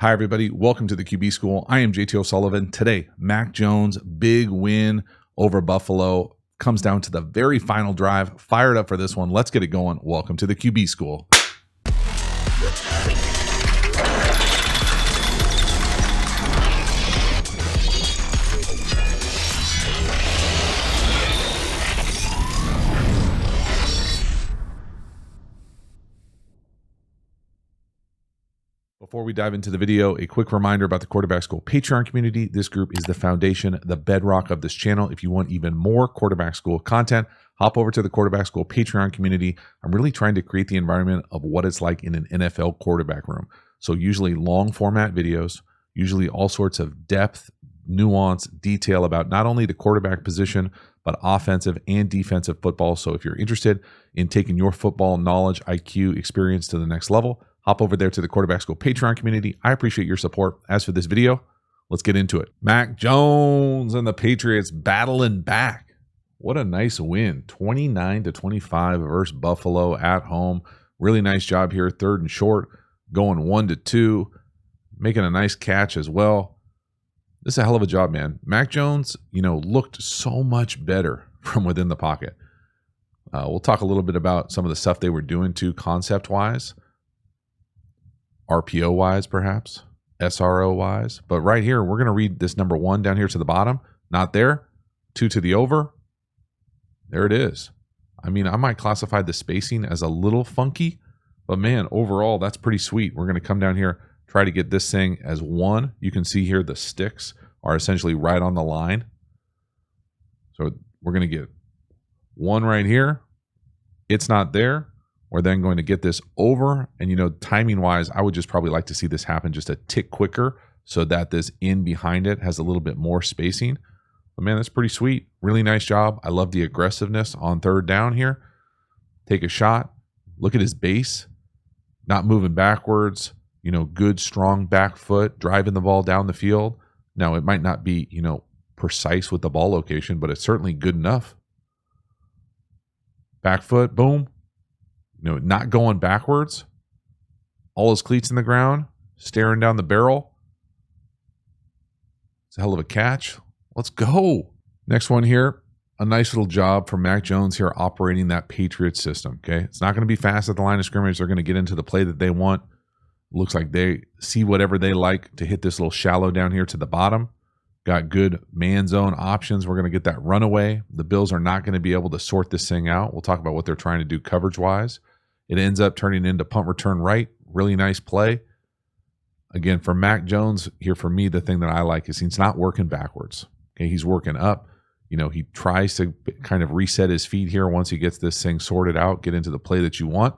Hi, everybody. Welcome to the QB School. I am JT O'Sullivan. Today, Mac Jones, big win over Buffalo. Comes down to the very final drive. Fired up for this one. Let's get it going. Welcome to the QB School. Before we dive into the video, a quick reminder about the Quarterback School Patreon community. This group is the foundation, the bedrock of this channel. If you want even more Quarterback School content, hop over to the Quarterback School Patreon community. I'm really trying to create the environment of what it's like in an NFL quarterback room. So usually long format videos, usually all sorts of depth, nuance, detail about not only the quarterback position, but offensive and defensive football. So if you're interested in taking your football knowledge, IQ, experience to the next level, hop over there to the Quarterback School Patreon community. I appreciate your support. As for this video, let's get into it. Mac Jones and the Patriots battling back. What a nice win. 29-25 versus Buffalo at home. Really nice job here. 3rd and short, going 1-2, making a nice catch as well. This is a hell of a job, man. Mac Jones, looked so much better from within the pocket. We'll talk a little bit about some of the stuff they were doing too, concept-wise. RPO-wise, perhaps, SRO-wise. But right here, we're going to read this number 1 down here to the bottom. Not there. 2 to the over. There it is. I mean, I might classify the spacing as a little funky, but man, overall, that's pretty sweet. We're going to come down here, try to get this thing as 1. You can see here the sticks are essentially right on the line. So we're going to get 1 right here. It's not there. We're then going to get this over, and timing wise, I would just probably like to see this happen just a tick quicker so that this in behind it has a little bit more spacing. But man, that's pretty sweet. Really nice job. I love the aggressiveness on 3rd down here. Take a shot. Look at his base. Not moving backwards. Good, strong back foot, driving the ball down the field. Now, it might not be, precise with the ball location, but it's certainly good enough. Back foot, boom. Not going backwards. All his cleats in the ground, staring down the barrel. It's a hell of a catch. Let's go. Next one here. A nice little job from Mac Jones here operating that Patriots system. Okay. It's not going to be fast at the line of scrimmage. They're going to get into the play that they want. Looks like they see whatever they like to hit this little shallow down here to the bottom. Got good man zone options. We're going to get that runaway. The Bills are not going to be able to sort this thing out. We'll talk about what they're trying to do coverage-wise. It ends up turning into punt return right. Really nice play. Again, for Mac Jones, here for me, the thing that I like is he's not working backwards. Okay, he's working up. He tries to kind of reset his feet here once he gets this thing sorted out, get into the play that you want.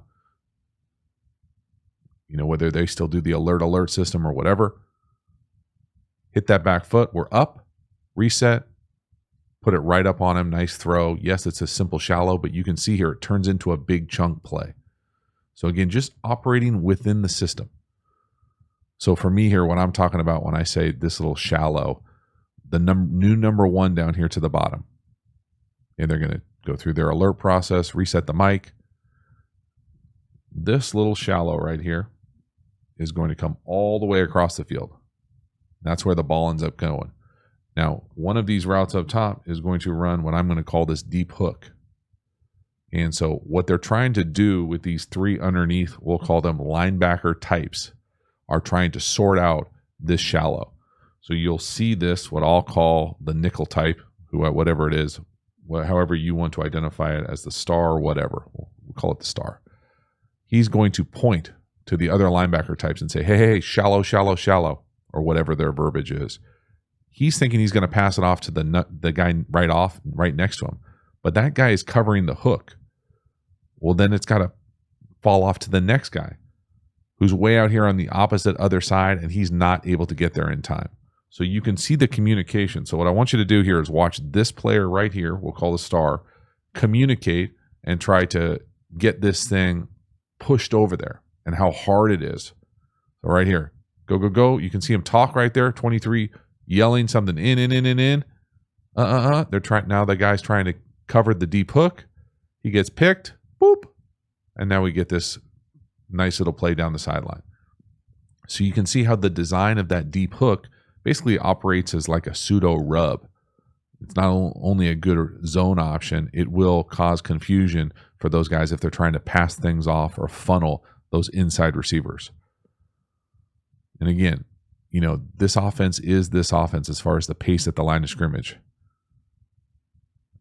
Whether they still do the alert system or whatever. Hit that back foot. We're up. Reset. Put it right up on him. Nice throw. Yes, it's a simple shallow, but you can see here it turns into a big chunk play. So again, just operating within the system. So for me here, what I'm talking about when I say this little shallow, the new number 1 down here to the bottom. And they're going to go through their alert process, reset the mic. This little shallow right here is going to come all the way across the field. That's where the ball ends up going. Now, one of these routes up top is going to run what I'm going to call this deep hook. And so what they're trying to do with these 3 underneath, we'll call them linebacker types, are trying to sort out this shallow. So you'll see this, what I'll call the nickel type, whatever it is, however you want to identify it as the star or whatever. We'll call it the star. He's going to point to the other linebacker types and say, hey, shallow, shallow, shallow, or whatever their verbiage is. He's thinking he's going to pass it off to the guy right next to him. But that guy is covering the hook. Well, then it's got to fall off to the next guy who's way out here on the opposite other side, and he's not able to get there in time. So you can see the communication. So what I want you to do here is watch this player right here, we'll call the star, communicate and try to get this thing pushed over there and how hard it is. So right here, go, go, go. You can see him talk right there, 23, yelling something in. They're trying now. The guy's trying to cover the deep hook. He gets picked. Boop. And now we get this nice little play down the sideline. So you can see how the design of that deep hook basically operates as like a pseudo rub. It's not only a good zone option, it will cause confusion for those guys if they're trying to pass things off or funnel those inside receivers. And again, this offense is this offense as far as the pace at the line of scrimmage.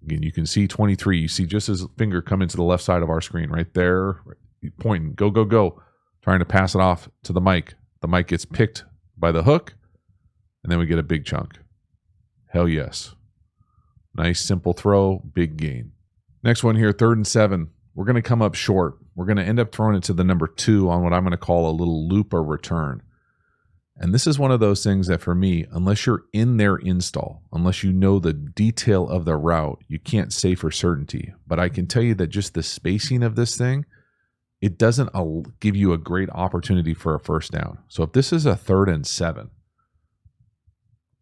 Again, you can see 23. You see just his finger come into the left side of our screen right there, pointing, go, go, go, trying to pass it off to the mic. The mic gets picked by the hook, and then we get a big chunk. Hell yes. Nice, simple throw, big gain. Next one here, 3rd and 7. We're going to come up short. We're going to end up throwing it to the number 2 on what I'm going to call a little loop or return. And this is one of those things that for me, unless you're in their install, unless you know the detail of the route, you can't say for certainty. But I can tell you that just the spacing of this thing, it doesn't give you a great opportunity for a first down. So if this is a 3rd and 7,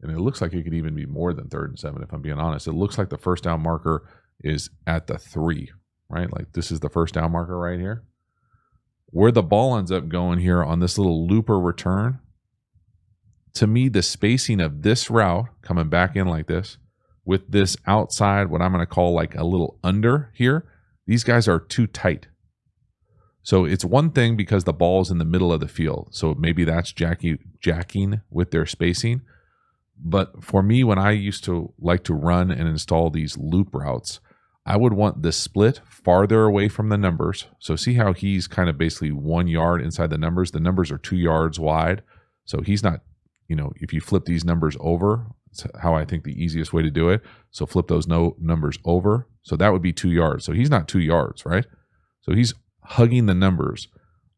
and it looks like it could even be more than 3rd and 7, if I'm being honest. It looks like the first down marker is at the 3, right? Like this is the first down marker right here. Where the ball ends up going here on this little looper return, to me, the spacing of this route coming back in like this with this outside, what I'm going to call like a little under here, these guys are too tight. So it's one thing because the ball is in the middle of the field. So maybe that's jacking with their spacing. But for me, when I used to like to run and install these loop routes, I would want the split farther away from the numbers. So see how he's kind of basically 1 yard inside the numbers. The numbers are 2 yards wide. So he's not, if you flip these numbers over, that's how I think the easiest way to do it. So flip those numbers over. So that would be 2 yards. So he's not 2 yards, right? So he's hugging the numbers.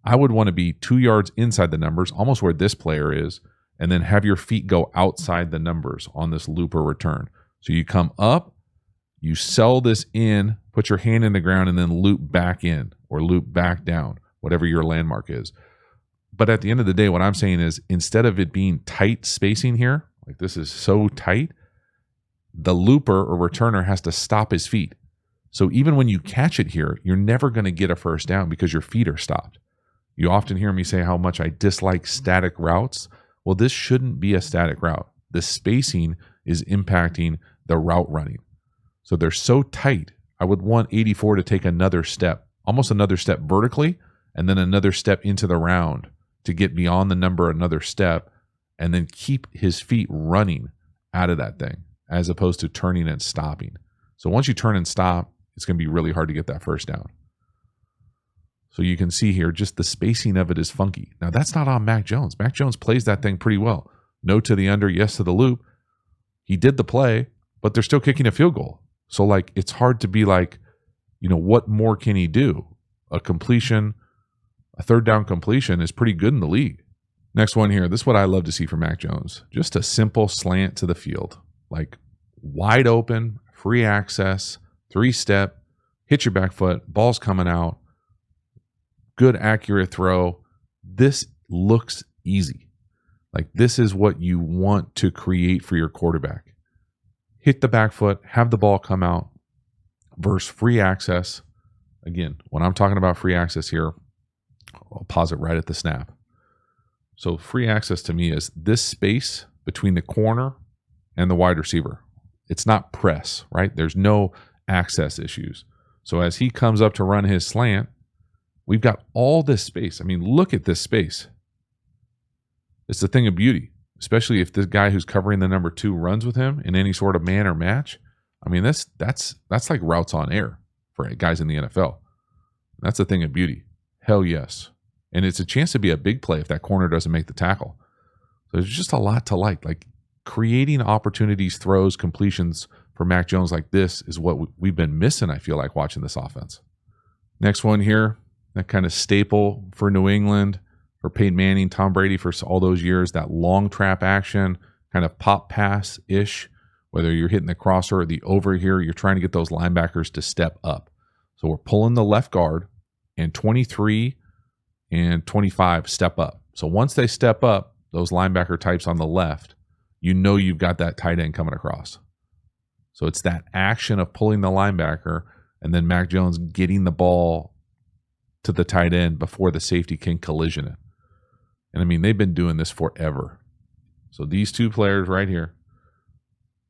I would want to be 2 yards inside the numbers, almost where this player is, and then have your feet go outside the numbers on this looper return. So you come up, you sell this in, put your hand in the ground, and then loop back in or loop back down, whatever your landmark is. But at the end of the day, what I'm saying is instead of it being tight spacing here, like this is so tight, the looper or returner has to stop his feet. So even when you catch it here, you're never going to get a first down because your feet are stopped. You often hear me say how much I dislike static routes. Well, this shouldn't be a static route. The spacing is impacting the route running. So they're so tight, I would want 84 to take another step, almost another step vertically, and then another step into the round to get beyond the number another step, and then keep his feet running out of that thing, as opposed to turning and stopping. So once you turn and stop, it's going to be really hard to get that first down. So you can see here, just the spacing of it is funky. Now, that's not on Mac Jones. Mac Jones plays that thing pretty well. No to the under, yes to the loop. He did the play, but they're still kicking a field goal. So, like, it's hard to be like, what more can he do? A completion, a 3rd down completion is pretty good in the league. Next one here. This is what I love to see from Mac Jones. Just a simple slant to the field. Like, wide open, free access, 3-step, hit your back foot, ball's coming out. Good accurate throw. This looks easy. Like this is what you want to create for your quarterback. Hit the back foot, have the ball come out versus free access. Again, when I'm talking about free access here, I'll pause it right at the snap. So free access to me is this space between the corner and the wide receiver. It's not press, right? There's no access issues. So as he comes up to run his slant, we've got all this space. I mean, look at this space. It's a thing of beauty, especially if this guy who's covering the number 2 runs with him in any sort of man or match. I mean, that's like routes on air for guys in the NFL. That's a thing of beauty. Hell yes. And it's a chance to be a big play if that corner doesn't make the tackle. So there's just a lot to like creating opportunities, throws, completions for Mac Jones like this is what we've been missing, I feel like, watching this offense. Next one here. That kind of staple for New England, for Peyton Manning, Tom Brady for all those years, that long trap action, kind of pop pass-ish, whether you're hitting the crosser or the over here, you're trying to get those linebackers to step up. So we're pulling the left guard, and 23 and 25 step up. So once they step up, those linebacker types on the left, you've got that tight end coming across. So it's that action of pulling the linebacker and then Mac Jones getting the ball to the tight end before the safety can collision it. And I mean, they've been doing this forever. So these two players right here,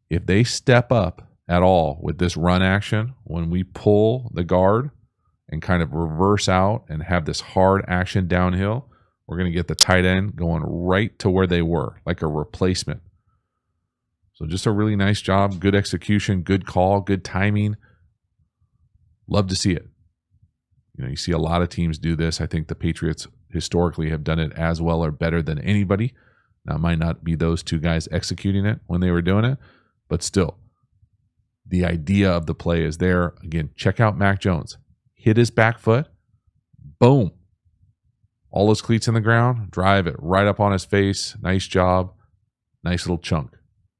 if they step up at all with this run action, when we pull the guard and kind of reverse out and have this hard action downhill, we're going to get the tight end going right to where they were, like a replacement. So just a really nice job, good execution, good call, good timing. Love to see it. You know, you see a lot of teams do this. I think the Patriots historically have done it as well or better than anybody. Now, it might not be those two guys executing it when they were doing it, but still, the idea of the play is there. Again, check out Mac Jones. Hit his back foot. Boom. All his cleats in the ground. Drive it right up on his face. Nice job. Nice little chunk.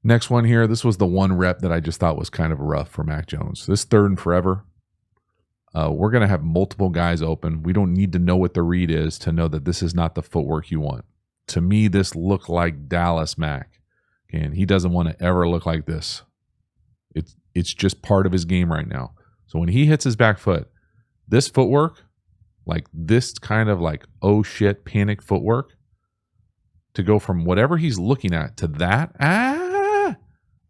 Next one here. This was the one rep that I just thought was kind of rough for Mac Jones. This 3rd and forever. We're going to have multiple guys open. We don't need to know what the read is to know that this is not the footwork you want. To me, this looked like Dallas Mac. And he doesn't want to ever look like this. It's just part of his game right now. So when he hits his back foot, this footwork, like this kind of like, oh shit, panic footwork, to go from whatever he's looking at to that, I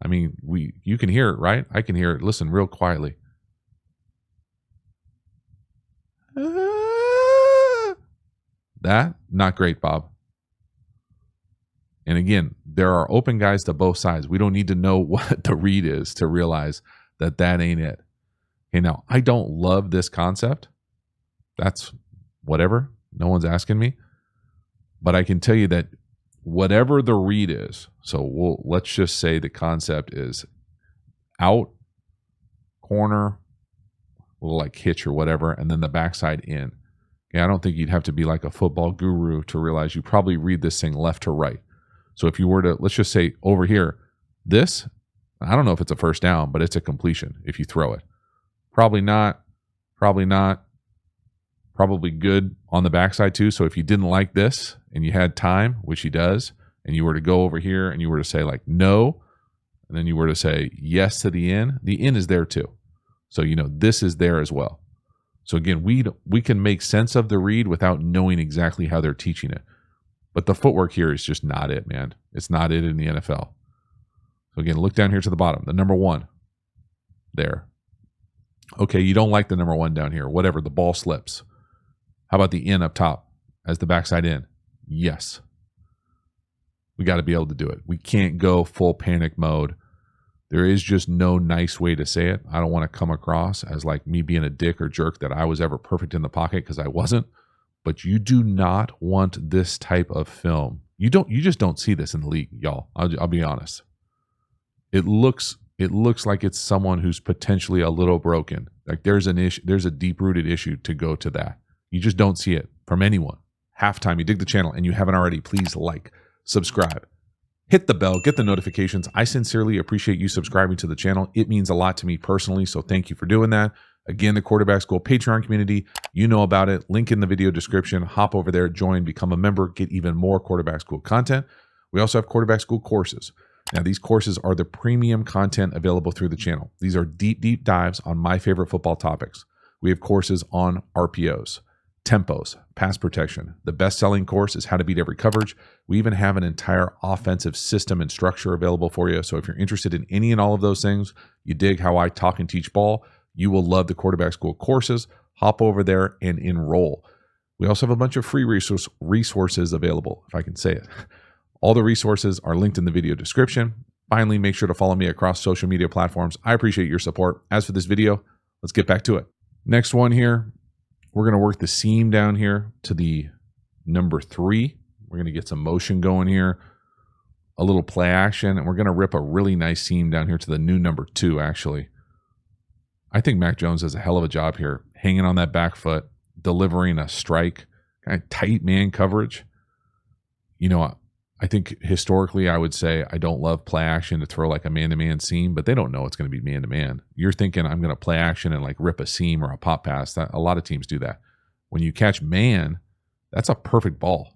mean, you can hear it, right? I can hear it. Listen real quietly. That, not great, Bob. And again, there are open guys to both sides. We don't need to know what the read is to realize that that ain't it. Okay, now, I don't love this concept. That's whatever. No one's asking me. But I can tell you that whatever the read is, so let's just say the concept is out, corner, little like hitch or whatever, and then the backside in. Okay, I don't think you'd have to be like a football guru to realize you probably read this thing left to right. So if you were to, let's just say over here, this, I don't know if it's a first down, but it's a completion if you throw it. Probably not, probably good on the backside too. So if you didn't like this and you had time, which he does, and you were to go over here and you were to say like no, and then you were to say yes to the in is there too. So, you know, this is there as well. So again, we can make sense of the read without knowing exactly how they're teaching it. But the footwork here is just not it, man. It's not it in the NFL. So again, look down here to the bottom. The number 1 there. Okay, you don't like the number 1 down here. Whatever, the ball slips. How about the in up top as the backside in? Yes. We got to be able to do it. We can't go full panic mode. There is just no nice way to say it. I don't want to come across as like me being a dick or jerk that I was ever perfect in the pocket, because I wasn't. But you do not want this type of film. You just don't see this in the league, y'all. I'll be honest. It looks like it's someone who's potentially a little broken. Like there's an issue, there's a deep-rooted issue to go to that. You just don't see it from anyone. Halftime, you dig the channel and you haven't already, please like, subscribe, hit the bell, get the notifications. I sincerely appreciate you subscribing to the channel. It means a lot to me personally, so thank you for doing that. Again, the Quarterback School Patreon community, you know about it. Link in the video description. Hop over there, join, become a member, get even more Quarterback School content. We also have Quarterback School courses. Now, these courses are the premium content available through the channel. These are deep, deep dives on my favorite football topics. We have courses on RPOs, tempos, pass protection. The best-selling course is How to Beat Every Coverage. We even have an entire offensive system and structure available for you. So if you're interested in any and all of those things, you dig how I talk and teach ball, you will love the Quarterback School courses. Hop over there and enroll. We also have a bunch of free resources available, if I can say it. All the resources are linked in the video description. Finally, make sure to follow me across social media platforms. I appreciate your support. As for this video, let's get back to it. Next one here, we're going to work the seam down here to the number 3. We're going to get some motion going here, a little play action, and we're going to rip a really nice seam down here to the new number 2, actually. I think Mac Jones does a hell of a job here, hanging on that back foot, delivering a strike, kind of tight man coverage. You know, I think historically I would say I don't love play action to throw like a man-to-man seam, but they don't know it's going to be man-to-man. You're thinking I'm going to play action and like rip a seam or a pop pass. A lot of teams do that. When you catch man, that's a perfect ball.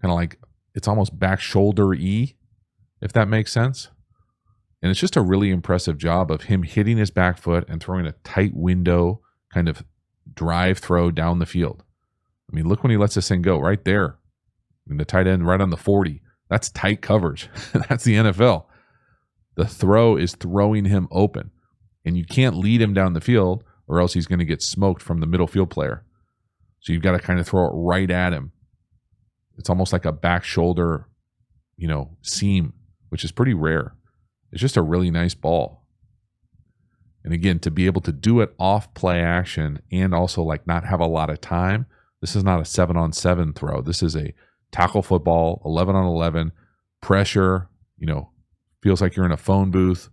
Kind of like it's almost back shoulder-y, if that makes sense. And it's just a really impressive job of him hitting his back foot and throwing a tight window kind of drive throw down the field. I mean, look when he lets this thing go right there. mean, the tight end right on the 40. That's tight coverage. That's the NFL. The throw is throwing him open. And you can't lead him down the field or else he's going to get smoked from the middle field player. So you've got to kind of throw it right at him. It's almost like a back shoulder, seam, which is pretty rare. It's just a really nice ball. And again, to be able to do it off play action and also like not have a lot of time, this is not a 7-on-7 throw. This is a tackle football, 11-on-11, pressure, feels like you're in a phone booth.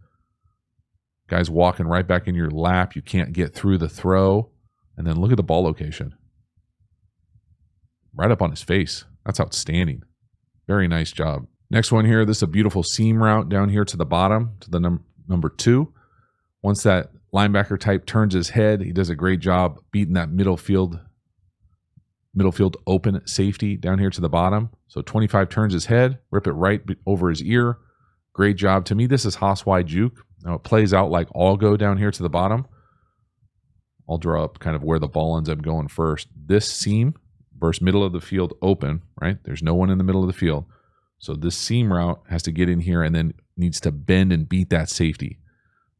Guys walking right back in your lap. You can't get through the throw. And then look at the ball location. Right up on his face. That's outstanding. Very nice job. Next one here, this is a beautiful seam route down here to the bottom, to the number 2. Once that linebacker type turns his head, he does a great job beating that middle field open safety down here to the bottom. So 25 turns his head, rip it right over his ear. Great job. To me, this is Haas-wide juke. Now it plays out like all go down here to the bottom. I'll draw up kind of where the ball ends up going first. This seam versus middle of the field open, right? There's no one in the middle of the field. So this seam route has to get in here and then needs to bend and beat that safety.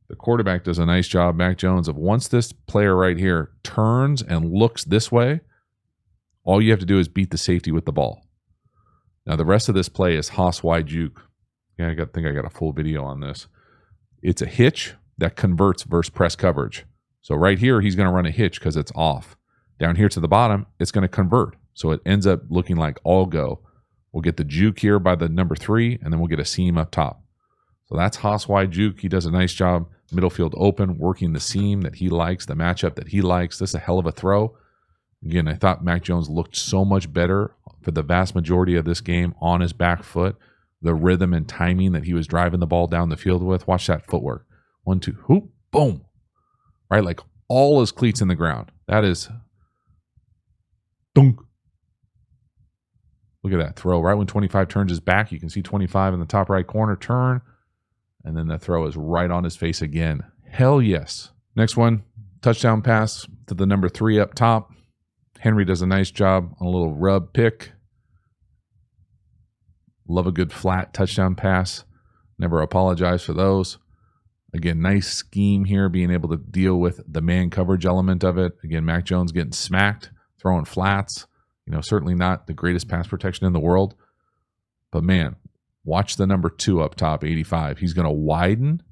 The quarterback does a nice job, Mac Jones, of once this player right here turns and looks this way, all you have to do is beat the safety with the ball. Now the rest of this play is Haas-wide juke. Yeah, I think I got a full video on this. It's a hitch that converts versus press coverage. So right here, he's going to run a hitch because it's off. Down here to the bottom, it's going to convert. So it ends up looking like all go. We'll get the juke here by the number 3, and then we'll get a seam up top. So that's Haas-wide juke. He does a nice job. Middle field open, working the seam that he likes, the matchup that he likes. This is a hell of a throw. Again, I thought Mac Jones looked so much better for the vast majority of this game on his back foot. The rhythm and timing that he was driving the ball down the field with. Watch that footwork. 1, 2, hoop, boom. Right, like all his cleats in the ground. That is dunk. Look at that throw. Right when 25 turns his back, you can see 25 in the top right corner turn. And then the throw is right on his face again. Hell yes. Next one, touchdown pass to the number 3 up top. Henry does a nice job on a little rub pick. Love a good flat touchdown pass. Never apologize for those. Again, nice scheme here, being able to deal with the man coverage element of it. Again, Mac Jones getting smacked, throwing flats. Certainly not the greatest pass protection in the world. But man, watch the number 2 up top, 85. He's going to widen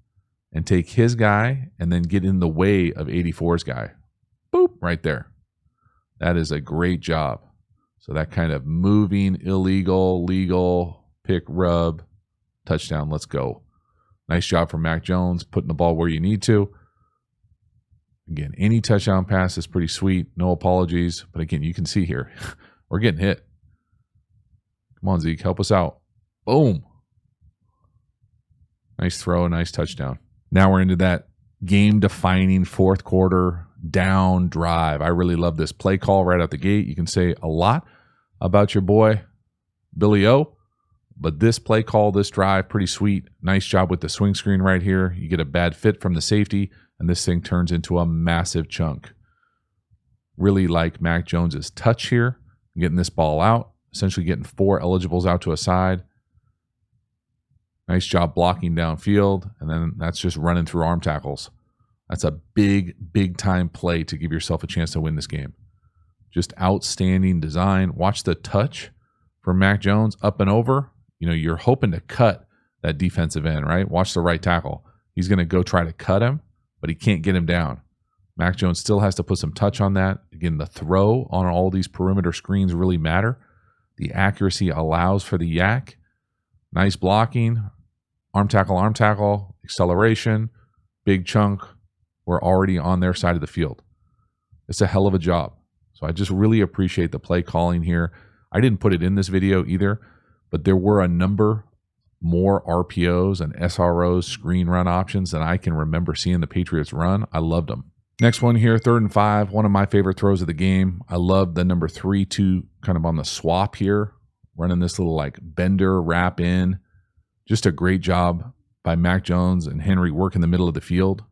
and take his guy and then get in the way of 84's guy. Boop, right there. That is a great job. So that kind of moving, illegal, legal, pick, rub, touchdown, let's go. Nice job from Mac Jones, putting the ball where you need to. Again, any touchdown pass is pretty sweet. No apologies. But again, you can see here, we're getting hit. Come on, Zeke, help us out. Boom. Nice throw, nice touchdown. Now we're into that game-defining fourth quarter down drive. I really love this play call right out the gate. You can say a lot about your boy, Billy O, but this play call, this drive, pretty sweet. Nice job with the swing screen right here. You get a bad fit from the safety, and this thing turns into a massive chunk. Really like Mac Jones's touch here, getting this ball out, essentially getting 4 eligibles out to a side. Nice job blocking downfield, and then that's just running through arm tackles. That's a big, big time play to give yourself a chance to win this game. Just outstanding design. Watch the touch for Mac Jones up and over. You're hoping to cut that defensive end, right? Watch the right tackle. He's going to go try to cut him, but he can't get him down. Mac Jones still has to put some touch on that. Again, the throw on all these perimeter screens really matter. The accuracy allows for the yak. Nice blocking. Arm tackle, acceleration, big chunk. We're already on their side of the field. It's a hell of a job. So I just really appreciate the play calling here. I didn't put it in this video either, but there were a number more RPOs and SROs, screen run options than I can remember seeing the Patriots run. I loved them. Next one here, 3rd and 5, one of my favorite throws of the game. I love the number 3-2 kind of on the swap here, running this little like bender wrap in. Just a great job by Mac Jones and Henry working the middle of the field.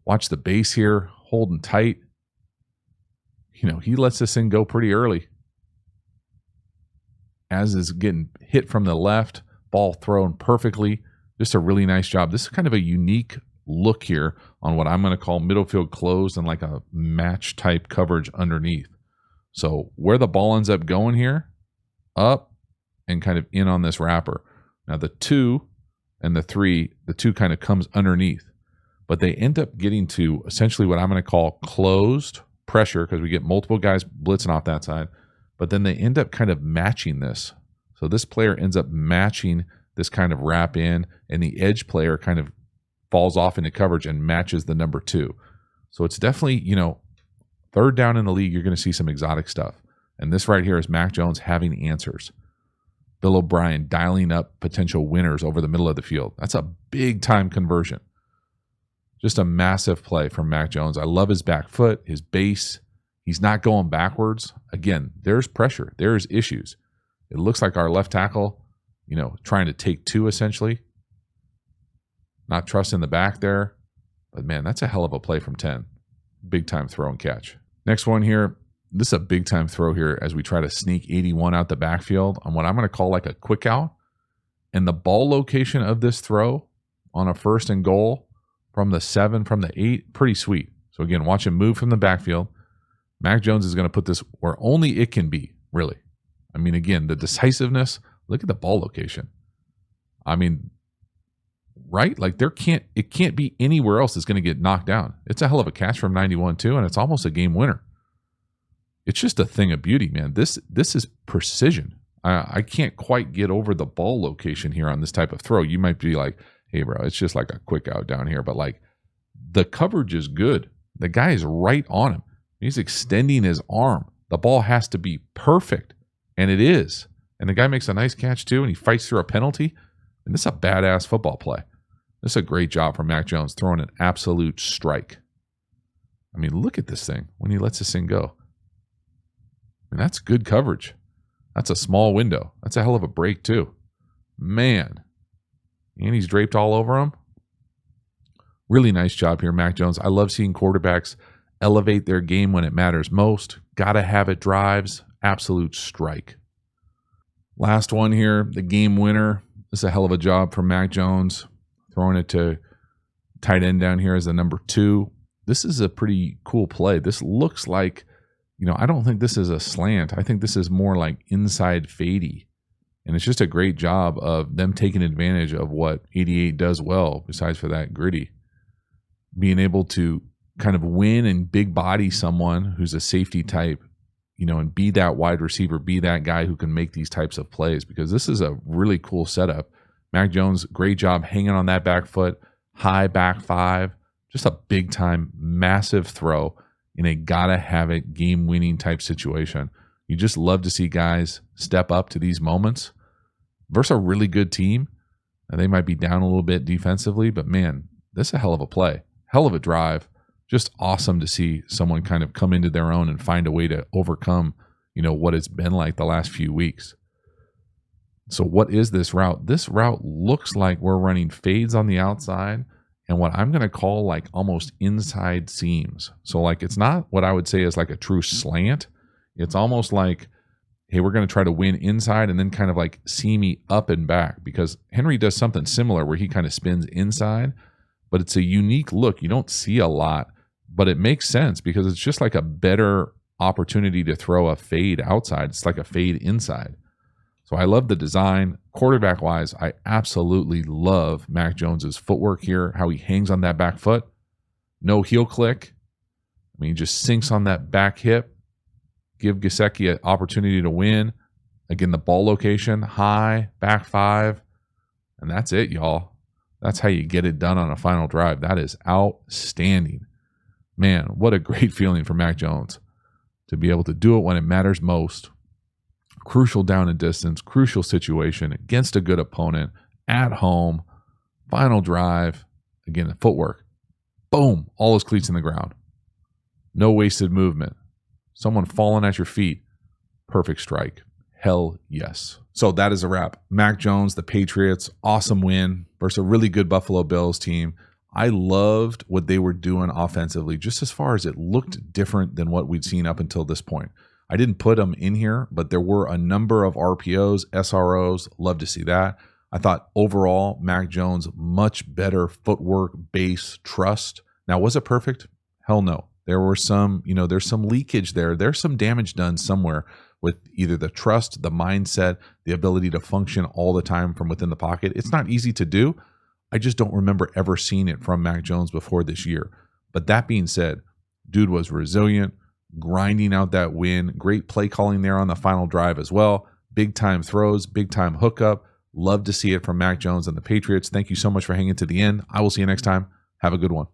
Watch the base here, holding tight. He lets this thing go pretty early. as is getting hit from the left, ball thrown perfectly. Just a really nice job. This is kind of a unique look here on what I'm going to call middle field closed and like a match type coverage underneath. So where the ball ends up going here, up and kind of in on this wrapper. Now the 2 and the 3, the 2 kind of comes underneath, but they end up getting to essentially what I'm going to call closed pressure because we get multiple guys blitzing off that side, but then they end up kind of matching this. So this player ends up matching this kind of wrap in, and the edge player kind of falls off into coverage and matches the number 2. So it's definitely, third down in the league, you're going to see some exotic stuff. And this right here is Mac Jones having answers. Bill O'Brien dialing up potential winners over the middle of the field. That's a big time conversion. Just a massive play from Mac Jones. I love his back foot, his base. He's not going backwards. Again, there's pressure. There's issues. It looks like our left tackle, trying to take 2 essentially. Not trusting the back there. But man, that's a hell of a play from 10. Big time throw and catch. Next one here. This is a big time throw here as we try to sneak 81 out the backfield on what I'm going to call like a quick out. And the ball location of this throw on a 1st and goal from the 7, from the 8, pretty sweet. So again, watch him move from the backfield. Mac Jones is going to put this where only it can be, really. I mean, again, the decisiveness, look at the ball location. I mean, right? Like it can't be anywhere else that's going to get knocked down. It's a hell of a catch from 91 too, and it's almost a game winner. It's just a thing of beauty, man. This is precision. I can't quite get over the ball location here on this type of throw. You might be like, hey, bro, it's just like a quick out down here. But like the coverage is good. The guy is right on him. He's extending his arm. The ball has to be perfect. And it is. And the guy makes a nice catch too. And he fights through a penalty. And this is a badass football play. This is a great job from Mac Jones throwing an absolute strike. I mean, look at this thing when he lets this thing go. And that's good coverage. That's a small window. That's a hell of a break too. Man. And he's draped all over him. Really nice job here, Mac Jones. I love seeing quarterbacks elevate their game when it matters most. Gotta have it drives. Absolute strike. Last one here, the game winner. This is a hell of a job from Mac Jones. Throwing it to tight end down here as the number 2. This is a pretty cool play. This looks like, I don't think this is a slant. I think this is more like inside fadey. And it's just a great job of them taking advantage of what 88 does well, besides for that gritty. Being able to kind of win and big body someone who's a safety type, and be that wide receiver, be that guy who can make these types of plays, because this is a really cool setup. Mac Jones, great job hanging on that back foot, high back 5, just a big time, massive throw in a gotta have it game winning type situation. You just love to see guys step up to these moments versus a really good team. Now, they might be down a little bit defensively, but man, this is a hell of a play, hell of a drive. Just awesome to see someone kind of come into their own and find a way to overcome, what it's been like the last few weeks. So what is this route? This route looks like we're running fades on the outside and what I'm going to call like almost inside seams. So like it's not what I would say is like a true slant. It's almost like, hey, we're going to try to win inside and then kind of like seamy up and back, because Henry does something similar where he kind of spins inside, but it's a unique look. You don't see a lot, but it makes sense because it's just like a better opportunity to throw a fade outside. It's like a fade inside. So I love the design. Quarterback wise, I absolutely love Mac Jones's footwork here, how he hangs on that back foot. No heel click. I mean, he just sinks on that back hip. Give Gesicki an opportunity to win. Again, the ball location, high, back 5. And that's it, y'all. That's how you get it done on a final drive. That is outstanding. Man, what a great feeling for Mac Jones to be able to do it when it matters most. Crucial down and distance, crucial situation against a good opponent at home. Final drive. Again, the footwork. Boom. All his cleats in the ground. No wasted movement. Someone falling at your feet. Perfect strike. Hell yes. So that is a wrap. Mac Jones, the Patriots, awesome win versus a really good Buffalo Bills team. I loved what they were doing offensively, just as far as it looked different than what we'd seen up until this point. I didn't put them in here, but there were a number of RPOs, SROs. Love to see that. I thought overall, Mac Jones, much better footwork, base, trust. Now, was it perfect? Hell no. There were some, there's some leakage there. There's some damage done somewhere with either the trust, the mindset, the ability to function all the time from within the pocket. It's not easy to do. I just don't remember ever seeing it from Mac Jones before this year. But that being said, dude was resilient, grinding out that win. Great play calling there on the final drive as well. Big time throws, big time hookup. Love to see it from Mac Jones and the Patriots. Thank you so much for hanging to the end. I will see you next time. Have a good one.